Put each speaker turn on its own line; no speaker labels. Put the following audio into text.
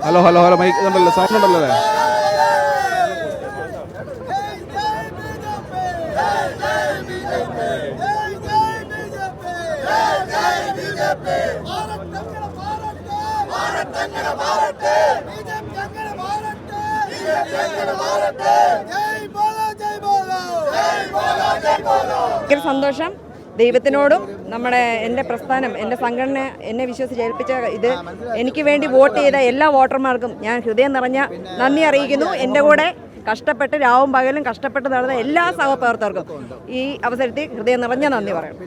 Hello hello hello mic ഉണ്ടല്ലോ, sound ഉണ്ടല്ലോ അല്ലേ?
ഭയങ്കര സന്തോഷം. ദൈവത്തിനോടും എൻ്റെ പ്രസ്ഥാനം, എൻ്റെ സംഘടന എന്നെ വിശ്വസിച്ചേൽപ്പിച്ച ഇത് എനിക്ക് വേണ്ടി വോട്ട് ചെയ്ത എല്ലാ വോട്ടർമാർക്കും ഞാൻ ഹൃദയം നിറഞ്ഞ നന്ദി അറിയിക്കുന്നു. എൻ്റെ കൂടെ കഷ്ടപ്പെട്ട് രാവും പകലും കഷ്ടപ്പെട്ട് നടന്ന എല്ലാ സഹപ്രവർത്തകർക്കും ഈ അവസരത്തിൽ ഹൃദയം നിറഞ്ഞ നന്ദി പറയണം.